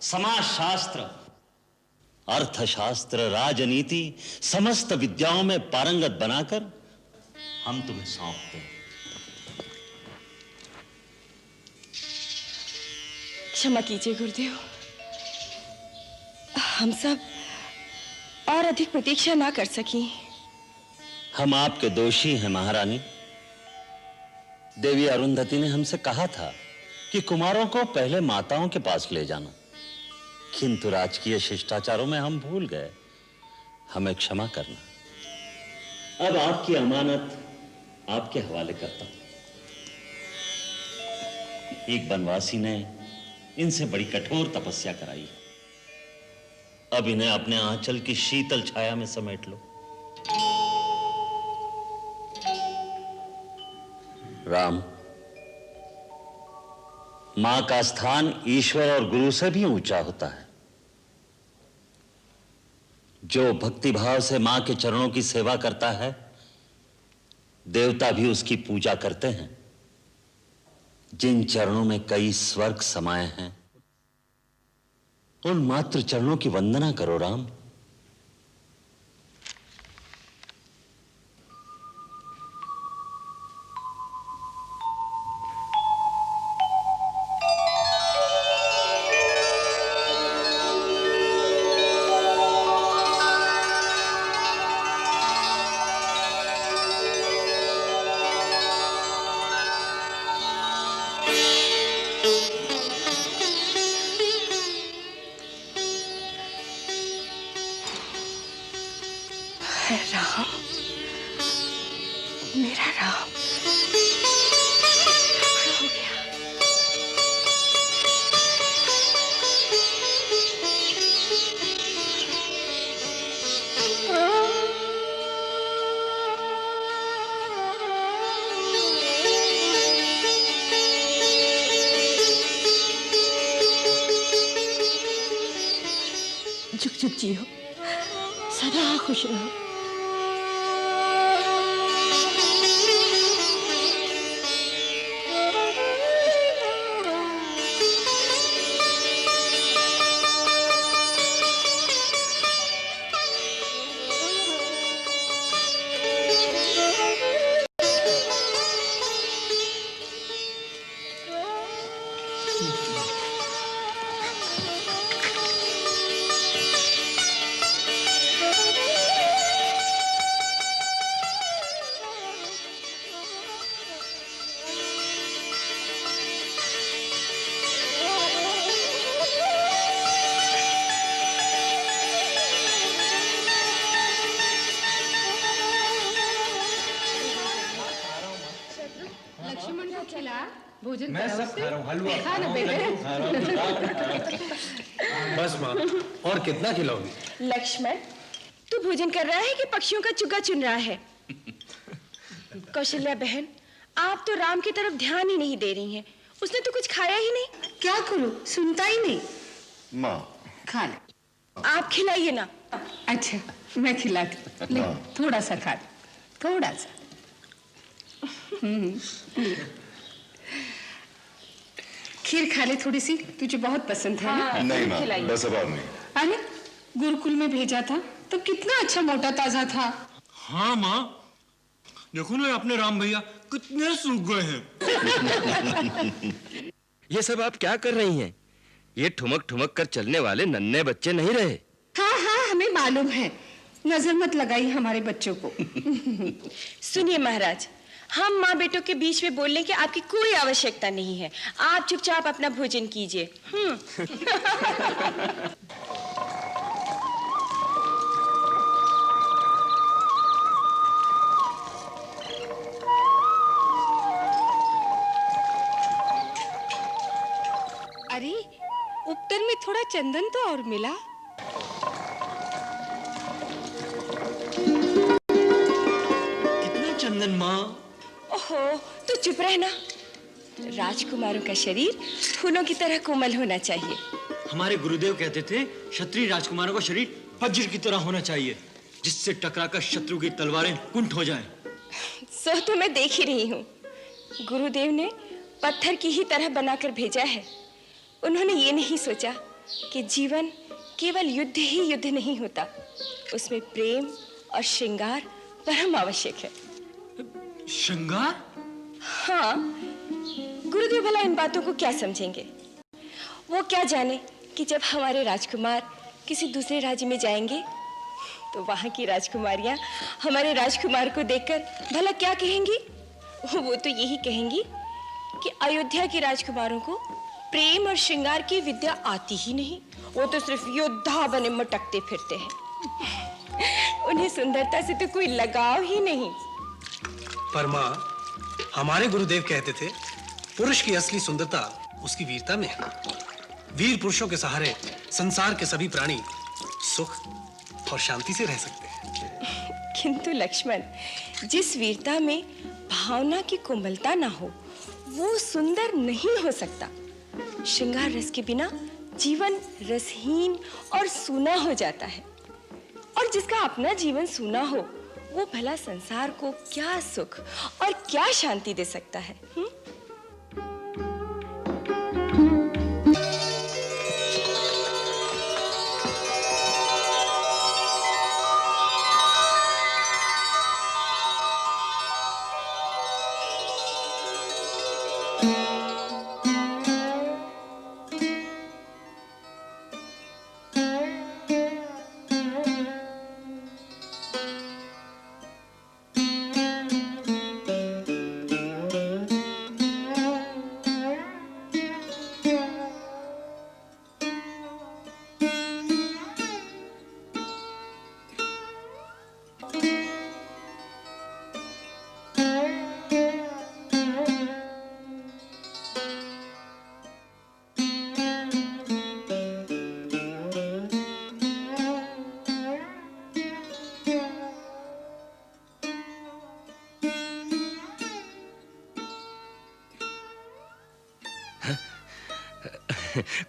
समाजशास्त्र, अर्थशास्त्र, राजनीति, समस्त विद्याओं में पारंगत बनाकर हम तुम्हें सौंपते हैं। क्षमा कीजिए गुरुदेव, हम सब और अधिक प्रतीक्षा ना कर सकी। हम आपके दोषी हैं महारानी। देवी अरुंधति ने हमसे कहा था कि कुमारों को पहले माताओं के पास ले जाना, किंतु राजकीय शिष्टाचारों में हम भूल गए। हमें क्षमा करना। अब आपकी अमानत आपके हवाले करता हूं। एक बनवासी ने इनसे बड़ी कठोर तपस्या कराई, अब इन्हें अपने आंचल की शीतल छाया में समेट लो। राम, मां का स्थान ईश्वर और गुरु से भी ऊंचा होता है। जो भक्तिभाव से मां के चरणों की सेवा करता है, देवता भी उसकी पूजा करते हैं। जिन चरणों में कई स्वर्ग समाये हैं, उन मात्र चरणों की वंदना करो राम। राम, मेरा राम हो गया। जुग जुग जियो, सदा खुश रहो। भोजन मैं सब खा रहा हूँ, हलवा खा रहा हूँ। बस माँ, और कितना खिलाओगी? लक्ष्मण, तू भोजन कर रहा है कि पक्षियों का चुगा चुन रहा है? कौशल्या बहन, आप तो राम की तरफ ध्यान ही नहीं दे रही हैं। उसने तो कुछ खाया ही नहीं। क्या करूं, सुनता ही नहीं। माँ, खा ले। आप खिलाइए ना। अच्छा, मैं खिलाती। ले, थोड़ा सा खा ले, थोड़ा सा। खीर खा ले थोड़ी सी, तुझे बहुत पसंद है ना? नहीं माँ, बस अब और नहीं। अरे गुरुकुल में भेजा था तो कितना अच्छा मोटा ताजा था। हाँ माँ, देखो ना अपने राम भैया कितने सूख गए हैं। ये सब आप क्या कर रही हैं? ये ठुमक ठुमक कर चलने वाले नन्हे बच्चे नहीं रहे। हाँ हाँ, हमें मालूम है, नजर मत लगाई हमारे बच्चों को। सुनिए महाराज, हम माँ बेटों के बीच में बोलने की आपकी कोई आवश्यकता नहीं है। आप चुपचाप अपना भोजन कीजिए। अरे उपटर में थोड़ा चंदन तो और मिला। कितना चंदन माँ? ओहो, तो चुप रहना। राजकुमारों का शरीर फूलों की तरह कोमल होना चाहिए। हमारे गुरुदेव कहते थे क्षत्रिय राजकुमारों का शरीर वज्र की तरह होना चाहिए, जिससे टकराकर शत्रु की तलवारें कुंठ हो जाएं। सो तो मैं देख ही रही हूँ। गुरुदेव ने पत्थर की ही तरह बनाकर भेजा है। उन्होंने ये नहीं सोचा कि जीवन केवल युद्ध ही युद्ध नहीं होता, उसमें प्रेम और श्रृंगार परम आवश्यक है। श्रृंगार? हाँ, गुरुदेव भला इन बातों को क्या समझेंगे? वो क्या जाने कि जब हमारे राजकुमार किसी दूसरे राज्य में जाएंगे तो वहां की राजकुमारियां हमारे राजकुमार को देखकर भला क्या कहेंगी? वो तो यही कहेंगी कि अयोध्या के राजकुमारों को प्रेम और श्रृंगार की विद्या आती ही नहीं, वो तो सिर्फ योद्धा बने मटकते फिरते हैं। उन्हें सुंदरता से तो कोई लगाव ही नहीं। पर माँ, हमारे गुरुदेव कहते थे पुरुष की असली सुंदरता उसकी वीरता में है। वीर पुरुषों के सहारे संसार के सभी प्राणी सुख और शांति से रह सकते हैं। किंतु लक्ष्मण, जिस वीरता में भावना की कोमलता ना हो वो सुंदर नहीं हो सकता। श्रृंगार रस के बिना जीवन रसहीन और सूना हो जाता है, और जिसका अपना जीवन सूना हो वो भला संसार को क्या सुख और क्या शांति दे सकता है?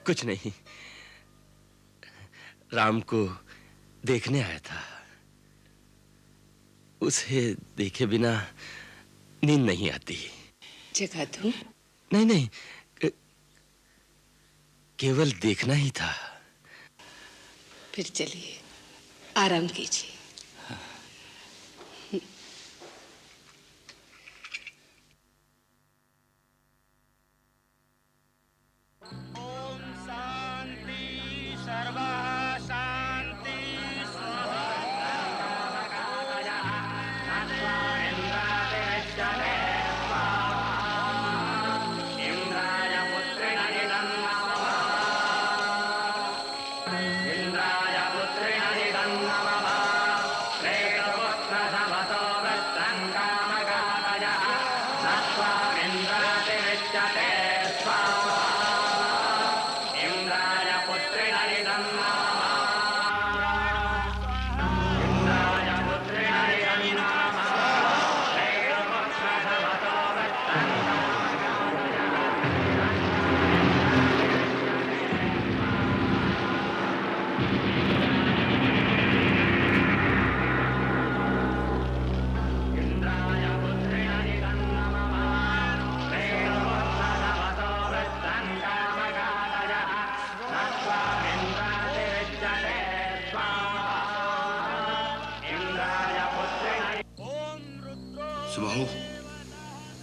कुछ नहीं, राम को देखने आया था। उसे देखे बिना नींद नहीं आती। जगा दूं? नहीं नहीं, केवल देखना ही था। फिर चलिए, आराम कीजिए।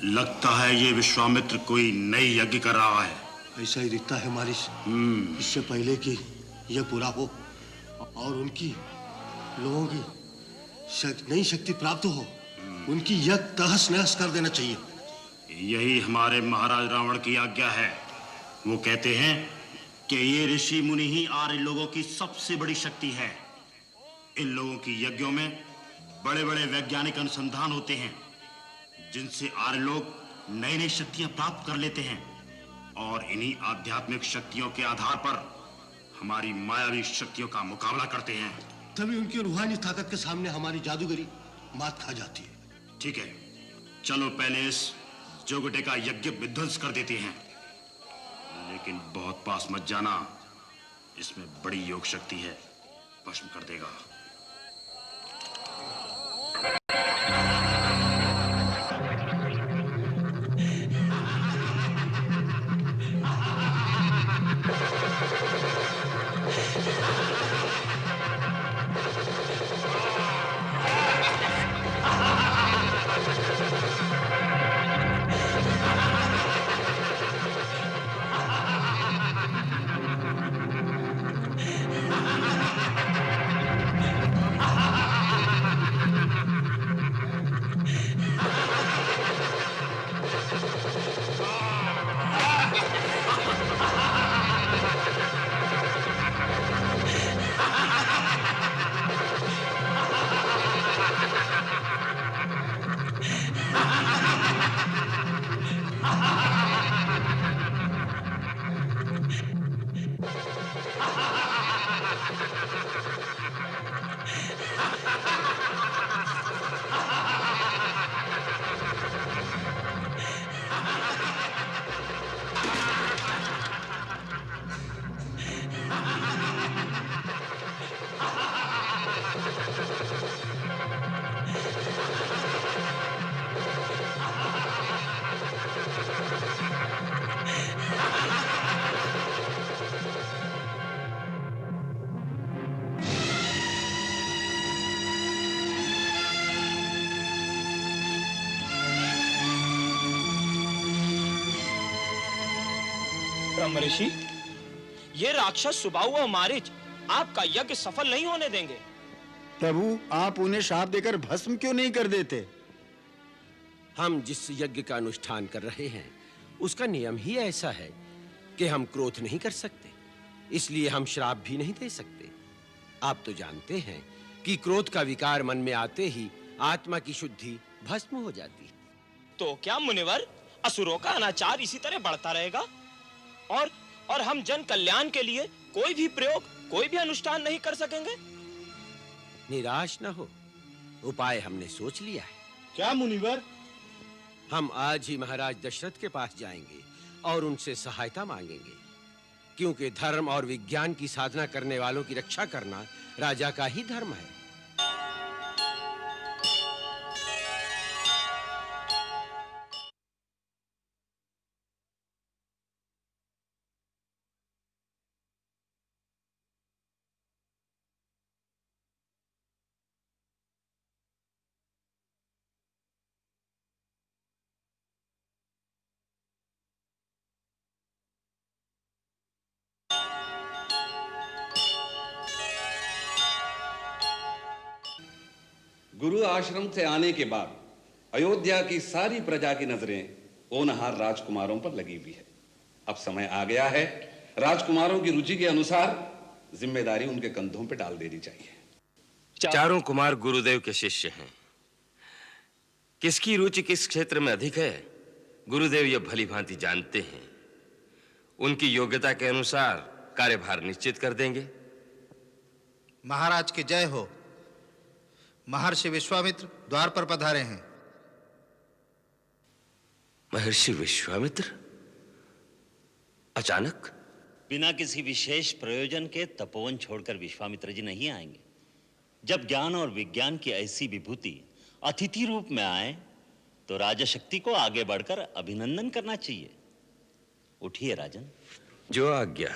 लगता है ये विश्वामित्र कोई नई यज्ञ कर रहा है। ऐसा ही दिखता है मारिश। इससे पहले कि यह पूरा हो और उनकी लोगों की नई शक्ति प्राप्त हो, उनकी यज्ञ तहस नहस कर देना चाहिए। यही हमारे महाराज रावण की आज्ञा है। वो कहते हैं कि ये ऋषि मुनि ही आर्य लोगों की सबसे बड़ी शक्ति है। इन लोगों की यज्ञों में बड़े बड़े वैज्ञानिक अनुसंधान होते हैं, जिनसे आर्य लोग नई नई शक्तियां प्राप्त कर लेते हैं और इन्हीं आध्यात्मिक शक्तियों के आधार पर हमारी मायावी शक्तियों का मुकाबला करते हैं। तभी उनकी रूहानी ताकत के सामने हमारी जादूगरी मात खा जाती है। ठीक है, चलो पहले इस जोगटे का यज्ञ विध्वंस कर देते हैं, लेकिन बहुत पास मत जाना, इसमें बड़ी योग शक्ति है, भस्म कर देगा। ब्रह्म ऋषि, ये राक्षस सुबाहु और मारीच आपका यज्ञ सफल नहीं होने देंगे। प्रभु, आप उन्हें शाप देकर भस्म क्यों नहीं कर देते? हम जिस यज्ञ का अनुष्ठान कर रहे हैं उसका नियम ही ऐसा है कि हम क्रोध नहीं कर सकते, इसलिए हम श्राप भी नहीं दे सकते। आप तो जानते हैं कि क्रोध का विकार मन में आते ही आत्मा की शुद्धि भस्म हो जाती है। तो क्या मुनिवर, असुरों का अनाचार इसी तरह बढ़ता रहेगा और हम जन कल्याण के लिए कोई भी प्रयोग, कोई भी अनुष्ठान नहीं कर सकेंगे? निराश न हो, उपाय हमने सोच लिया है। क्या मुनिवर? हम आज ही महाराज दशरथ के पास जाएंगे और उनसे सहायता मांगेंगे, क्योंकि धर्म और विज्ञान की साधना करने वालों की रक्षा करना राजा का ही धर्म है। गुरु आश्रम से आने के बाद अयोध्या की सारी प्रजा की नजरें होनहार राजकुमारों पर लगी हुई है। अब समय आ गया है, राजकुमारों की रुचि के अनुसार जिम्मेदारी उनके कंधों पर डाल देनी चाहिए। चारों कुमार गुरुदेव के शिष्य हैं। किसकी रुचि किस क्षेत्र में अधिक है, गुरुदेव ये भली भांति जानते हैं। उनकी योग्यता के अनुसार कार्यभार निश्चित कर देंगे। महाराज की जय हो। महर्षि विश्वामित्र द्वार पर पधारे हैं। महर्षि विश्वामित्र अचानक? बिना किसी विशेष प्रयोजन के तपोवन छोड़कर विश्वामित्र जी नहीं आएंगे। जब ज्ञान और विज्ञान की ऐसी विभूति अतिथि रूप में आए तो राजशक्ति को आगे बढ़कर अभिनंदन करना चाहिए। उठिए राजन। जो आज्ञा।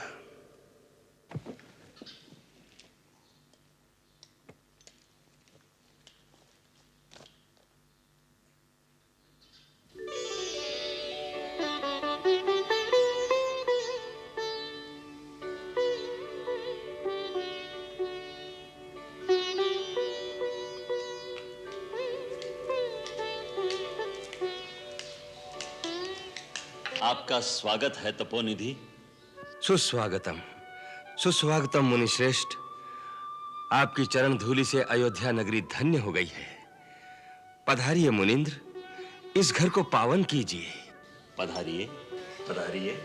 आपका स्वागत है तपोनिधि। सुस्वागतम, सुस्वागतम मुनिश्रेष्ठ। आपकी चरण धूलि से अयोध्या नगरी धन्य हो गई है। पधारिए मुनिंद्र, इस घर को पावन कीजिए। पधारिए, पधारिए।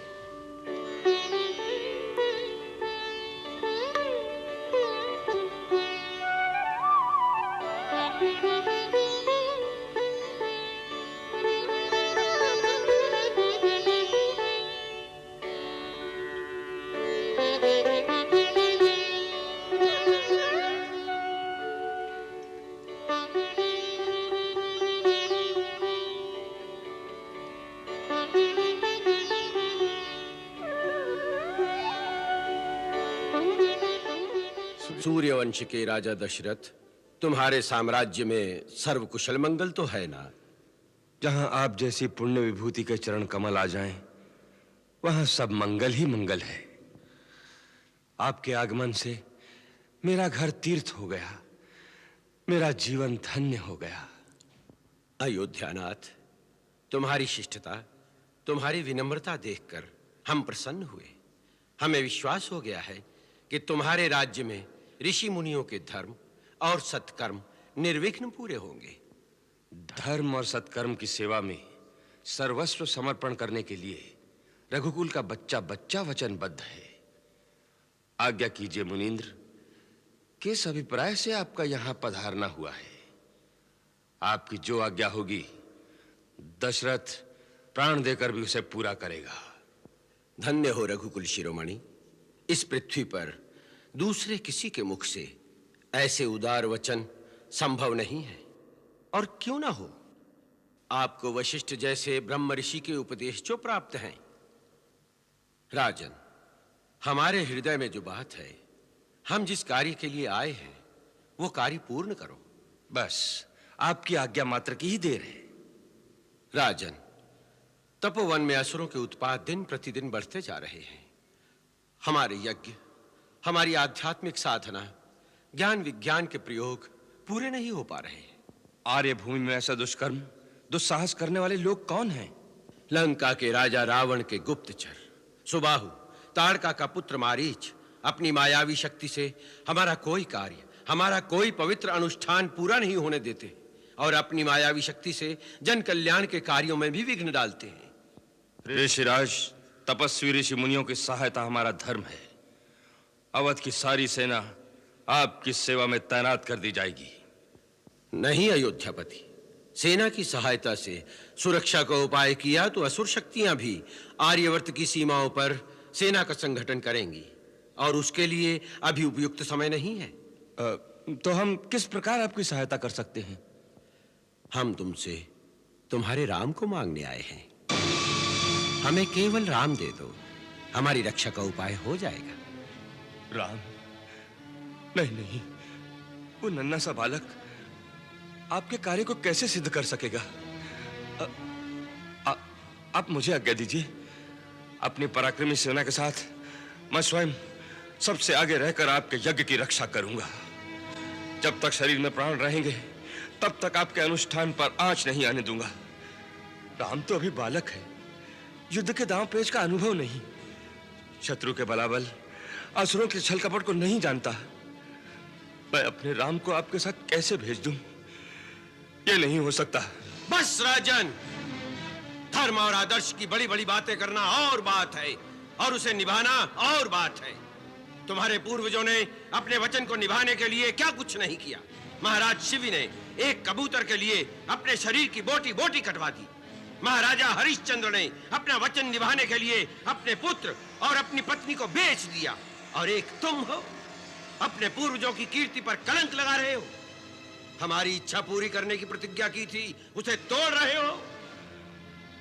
सूर्यवंश के राजा दशरथ, तुम्हारे साम्राज्य में सर्व कुशल मंगल तो है ना? जहां आप जैसी पुण्य विभूति के चरण कमल आ जाएं, वहां सब मंगल ही मंगल है। आपके आगमन से मेरा घर तीर्थ हो गया, मेरा जीवन धन्य हो गया। अयोध्यानाथ, तुम्हारी शिष्टता, तुम्हारी विनम्रता देखकर हम प्रसन्न हुए। हमें विश्वास हो गया है कि तुम्हारे राज्य में ऋषि मुनियों के धर्म और सत्कर्म निर्विघ्न पूरे होंगे। धर्म और सत्कर्म की सेवा में सर्वस्व समर्पण करने के लिए रघुकुल का बच्चा बच्चा वचनबद्ध है। आज्ञा कीजिए मुनींद्र, किस अभिप्राय से आपका यहां पधारना हुआ है? आपकी जो आज्ञा होगी दशरथ प्राण देकर भी उसे पूरा करेगा। धन्य हो रघुकुल शिरोमणि। इस पृथ्वी पर दूसरे किसी के मुख से ऐसे उदार वचन संभव नहीं है। और क्यों ना हो, आपको वशिष्ठ जैसे ब्रह्म ऋषि के उपदेश जो प्राप्त हैं। राजन, हमारे हृदय में जो बात है, हम जिस कार्य के लिए आए हैं वो कार्य पूर्ण करो। बस आपकी आज्ञा मात्र की ही देर है। राजन, तपोवन में असुरों के उत्पात दिन प्रतिदिन बढ़ते जा रहे हैं। हमारे यज्ञ, हमारी आध्यात्मिक साधना, ज्ञान विज्ञान के प्रयोग पूरे नहीं हो पा रहे हैं। आर्य भूमि में ऐसा दुष्कर्म, दुस्साहस करने वाले लोग कौन हैं? लंका के राजा रावण के गुप्तचर सुबाहु, ताड़का का पुत्र मारीच अपनी मायावी शक्ति से हमारा कोई कार्य, हमारा कोई पवित्र अनुष्ठान पूरा नहीं होने देते और अपनी मायावी शक्ति से जन कल्याण के कार्यों में भी विघ्न डालते हैं। ऋषिराज, तपस्वी ऋषि मुनियों की सहायता हमारा धर्म है। अवध की सारी सेना आपकी सेवा में तैनात कर दी जाएगी। नहीं अयोध्यापति, सेना की सहायता से सुरक्षा का उपाय किया तो असुर शक्तियां भी आर्यवर्त की सीमाओं पर सेना का संगठन करेंगी और उसके लिए अभी उपयुक्त समय नहीं है। तो हम किस प्रकार आपकी सहायता कर सकते हैं? हम तुमसे तुम्हारे राम को मांगने आए हैं। हमें केवल राम दे दो, हमारी रक्षा का उपाय हो जाएगा। राम? नहीं नहीं, वो नन्हा सा बालक आपके कार्य को कैसे सिद्ध कर सकेगा? आप मुझे आज्ञा दीजिए। अपनी पराक्रमी सेना के साथ मैं स्वयं सबसे आगे रहकर आपके यज्ञ की रक्षा करूंगा। जब तक शरीर में प्राण रहेंगे तब तक आपके अनुष्ठान पर आंच नहीं आने दूंगा। राम तो अभी बालक है, युद्ध के दांव पेच का अनुभव नहीं, शत्रु के बलाबल, असुरों के छल कपट को नहीं जानता। मैं अपने राम को आपके साथ कैसे भेज दूं? ये नहीं हो सकता। बस राजन, धर्म और आदर्श की बड़ी बड़ी बातें करना और बात है और उसे निभाना और बात है। तुम्हारे पूर्वजों ने अपने वचन को निभाने के लिए क्या कुछ नहीं किया। महाराज शिव ने एक कबूतर के लिए अपने शरीर की बोटी बोटी कटवा दी। महाराजा हरिश्चंद्र ने अपना वचन निभाने के लिए अपने पुत्र और अपनी पत्नी को बेच दिया। और एक तुम हो, अपने पूर्वजों की कीर्ति पर कलंक लगा रहे हो। हमारी इच्छा पूरी करने की प्रतिज्ञा की थी, उसे तोड़ रहे हो।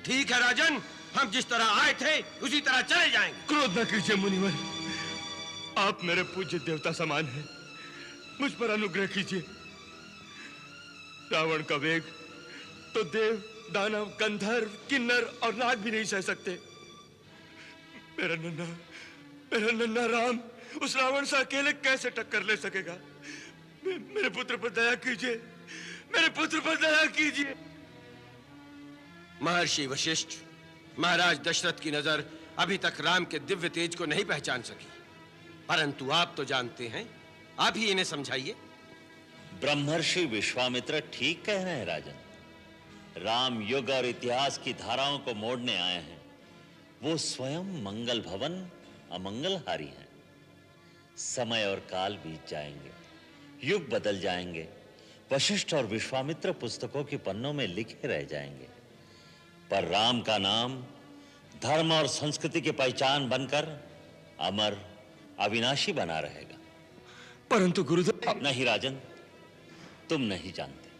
ठीक है राजन, हम जिस तरह आए थे उसी तरह चले जाएंगे। क्रोध न कीजिए मुनिवर, आप मेरे पूज्य देवता समान हैं, मुझ पर अनुग्रह कीजिए। रावण का वेग तो देव, दानव, गंधर्व, किन्नर और नाग भी नहीं सह सकते। मेरा नन्हा राम उस रावण से अकेले कैसे टक्कर ले सकेगा? मेरे पुत्र पर दया कीजिए, मेरे पुत्र पर दया कीजिए। महर्षि वशिष्ठ, महाराज दशरथ की नजर अभी तक राम के दिव्य तेज को नहीं पहचान सकी, परंतु आप तो जानते हैं। आप ही इन्हें समझाइए। ब्रह्मर्षि विश्वामित्र ठीक कह रहे हैं राजन। राम युग और इतिहास की धाराओं को मोड़ने आए हैं। वो स्वयं मंगल भवन अमंगलहारी हैं। समय और काल बीत जाएंगे, युग बदल जाएंगे, वशिष्ठ और विश्वामित्र पुस्तकों की पन्नों में लिखे रह जाएंगे, पर राम का नाम धर्म और संस्कृति की पहचान बनकर अमर, अविनाशी बना रहेगा। परंतु गुरुदेव। नहीं राजन, तुम नहीं जानते।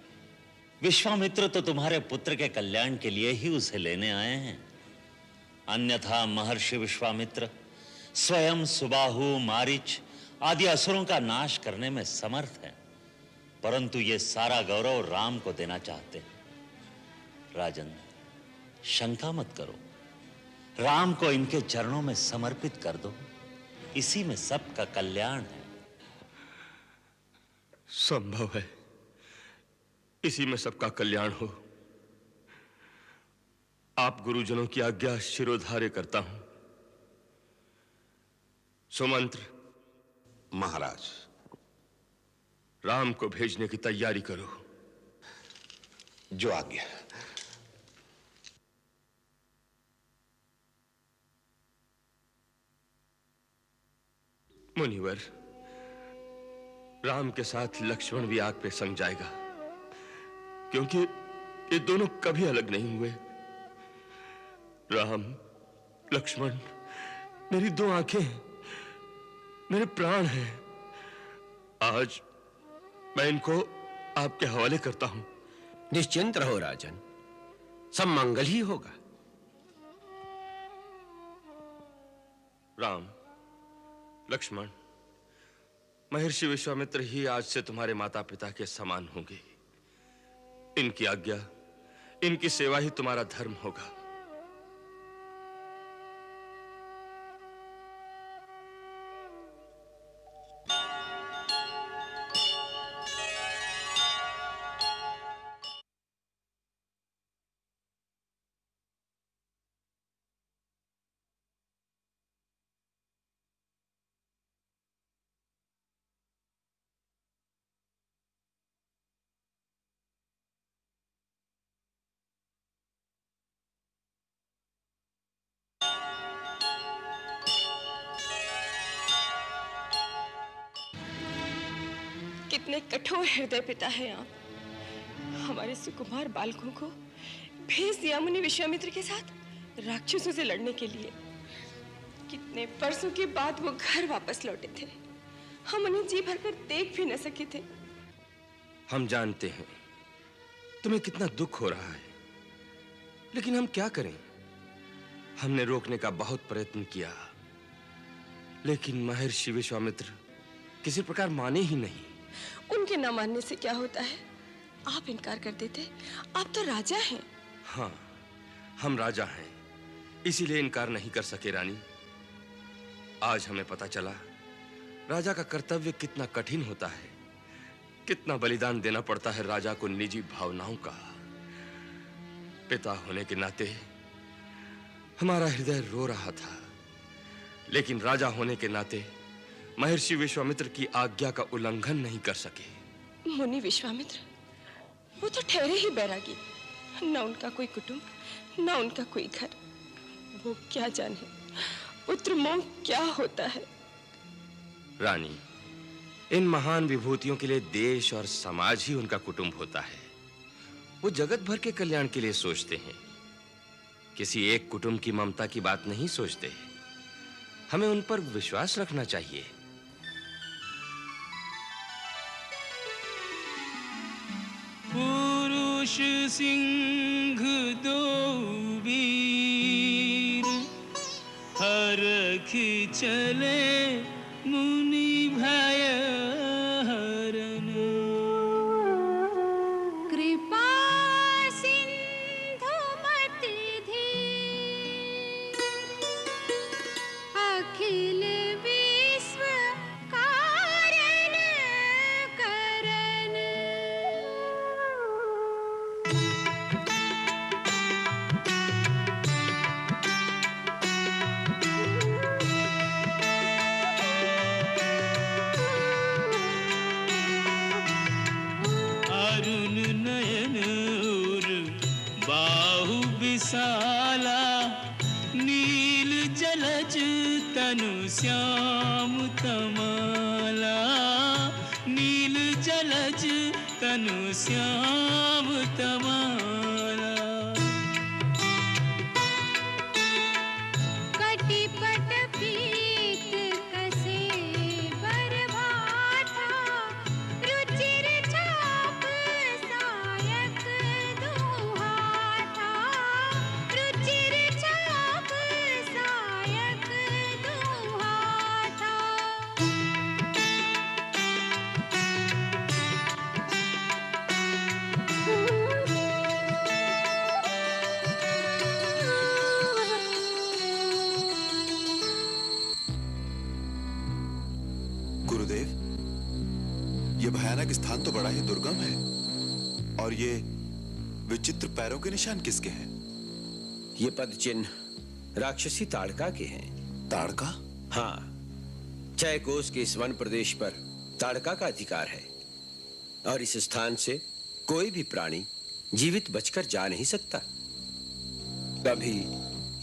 विश्वामित्र तो तुम्हारे पुत्र के कल्याण के लिए ही उसे लेने आए हैं। अन्यथा महर्षि विश्वामित्र स्वयं सुबाहु, मारीच आदि असुरों का नाश करने में समर्थ है, परंतु ये सारा गौरव राम को देना चाहते हैं। राजन, शंका मत करो, राम को इनके चरणों में समर्पित कर दो, इसी में सबका कल्याण है। संभव है इसी में सबका कल्याण हो। आप गुरुजनों की आज्ञा शिरोधार्य करता हूं। सुमंत्र। महाराज। राम को भेजने की तैयारी करो। जो आज्ञा। मुनिवर, राम के साथ लक्ष्मण भी आग पे संग जाएगा, क्योंकि ये दोनों कभी अलग नहीं हुए। राम, लक्ष्मण मेरी दो आंखें हैं, मेरे प्राण हैं। आज मैं इनको आपके हवाले करता हूं। निश्चिंत रहो राजन, सब मंगल ही होगा। राम, लक्ष्मण, महर्षि विश्वामित्र ही आज से तुम्हारे माता पिता के समान होंगे। इनकी आज्ञा, इनकी सेवा ही तुम्हारा धर्म होगा। कितने कठोर हृदय पिता है आप। हमारे सुकुमार बालकों को भेज दिया मुनि विश्वामित्र के साथ राक्षसों से लड़ने के लिए। कितने वर्षों के बाद वो घर वापस लौटे थे। हम उन्हें जी भरकर देख भी न सके थे। हम जानते हैं तुम्हें कितना दुख हो रहा है, लेकिन हम क्या करें? हमने रोकने का बहुत प्रयत्न किया, लेकिन महर्षि विश्वामित्र किसी प्रकार माने ही नहीं। उनके न मानने से क्या होता है? आप इनकार कर देते। आप तो राजा हैं। हाँ, हम राजा हैं, इसीलिए इनकार नहीं कर सके रानी। आज हमें पता चला राजा का कर्तव्य कितना कठिन होता है, कितना बलिदान देना पड़ता है राजा को निजी भावनाओं का। पिता होने के नाते हमारा हृदय रो रहा था, लेकिन राजा होने के नाते महर्षि विश्वामित्र की आज्ञा का उल्लंघन नहीं कर सके। मुनि विश्वामित्र, वो तो ठहरे ही बैरागी। न उनका कोई कुटुंब, न उनका कोई घर। वो क्या जाने पुत्र मोह क्या होता है। रानी, इन महान विभूतियों के लिए देश और समाज ही उनका कुटुंब होता है। वो जगत भर के कल्याण के लिए सोचते हैं, किसी एक कुटुंब की ममता की बात नहीं सोचते। हमें उन पर विश्वास रखना चाहिए। पुरुष सिंह दो वीर, हरखि चले मुनि भय हरन। कृपा सिंधु मति धीर, अखिल विश्व कारण करन। अरुण नयन और बाहु विशाला, नील जलज तनु श्याम तमाला। नील जलज तनु श्याम तमाला। कटिपट पीत कसे बरभाता, रुचिर छाप सायक दुहाता। रुचिर छाप सायक दुहाता। गुरुदेव, ये भयानक स्थान तो बड़ा ही दुर्गम है, और ये विचित्र पैरों के निशान किसके हैं? ये पद चिन्ह राक्षसी ताड़का के हैं। ताड़का? हाँ, चयकोस के इस वन प्रदेश पर ताड़का का अधिकार है, और इस स्थान से कोई भी प्राणी जीवित बचकर जा नहीं सकता। कभी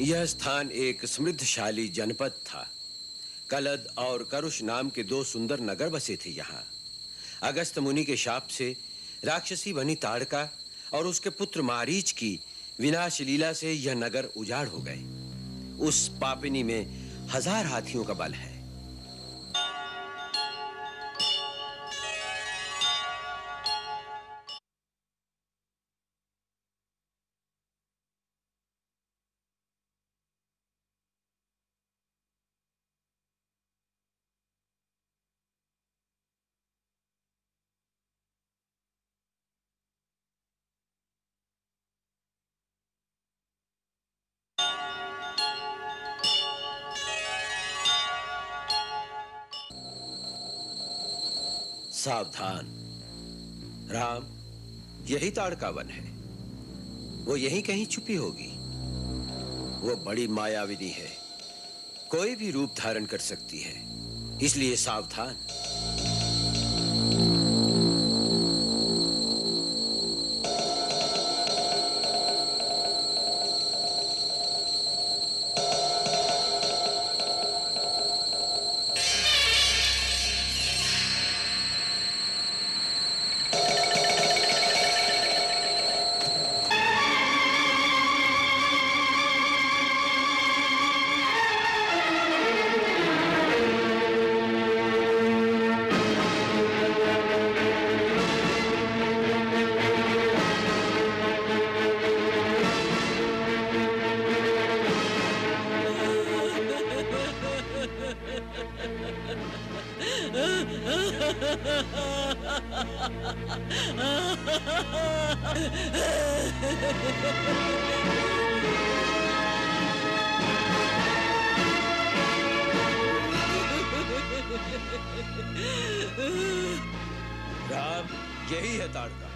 यह स्थान एक समृद्धशाली जनपद था। कलद और करुष नाम के दो सुंदर नगर बसे थे यहाँ। अगस्त मुनि के शाप से राक्षसी बनी ताड़का और उसके पुत्र मारीच की विनाश लीला से यह नगर उजाड़ हो गए। उस पापिनी में 1000 हाथियों का बल है। सावधान राम, यही ताड़का वन है। वो यहीं कहीं छुपी होगी। वो बड़ी मायाविनी है, कोई भी रूप धारण कर सकती है, इसलिए सावधान। राम, यही है ताड़का।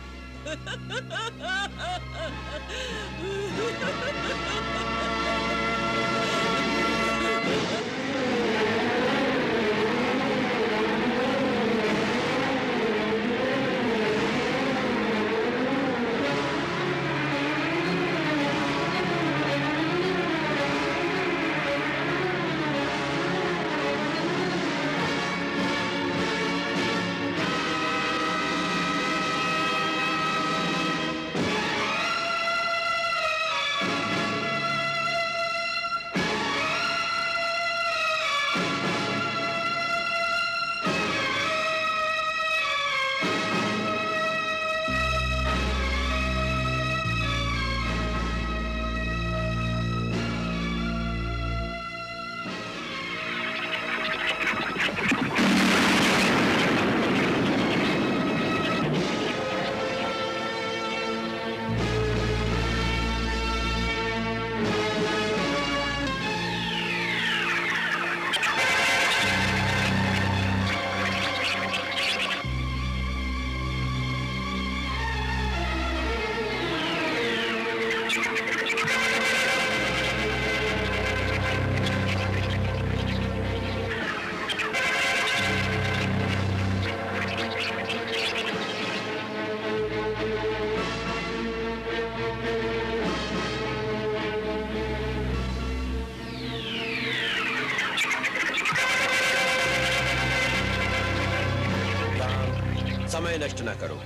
समय नष्ट न करो,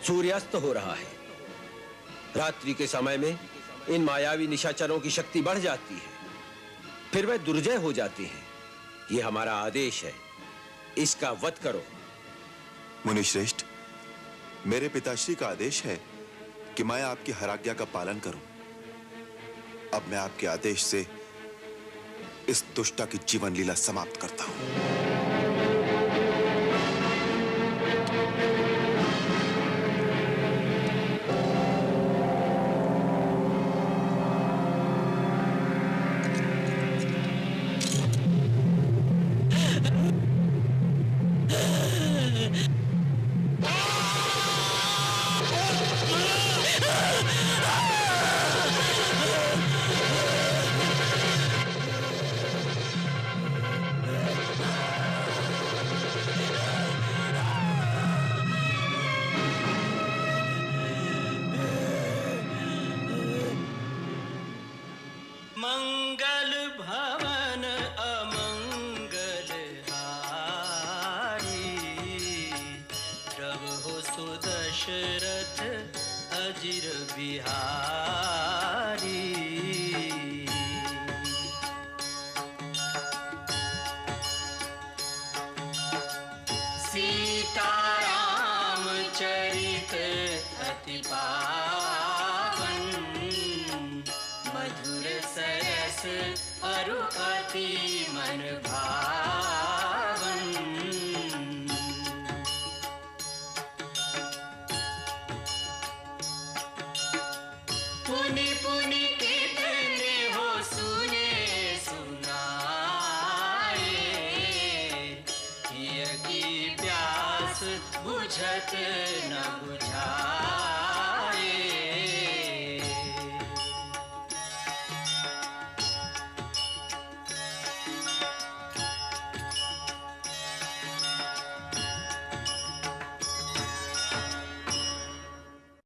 सूर्यास्त हो रहा है। रात्रि के समय में इन मायावी निशाचरों की शक्ति बढ़ जाती है, फिर वे दुर्जय हो जाती हैं। ये हमारा आदेश है, इसका वध करो। मुनिश्रेष्ठ, मेरे पिताश्री का आदेश है कि मैं आपकी हर आज्ञा का पालन करूं। अब मैं आपके आदेश से इस दुष्टा की जीवन लीला समाप्त करता हूं। बिहारी। सीताराम चरित अति पावन, मधुर सरस अरु अति मन भावन।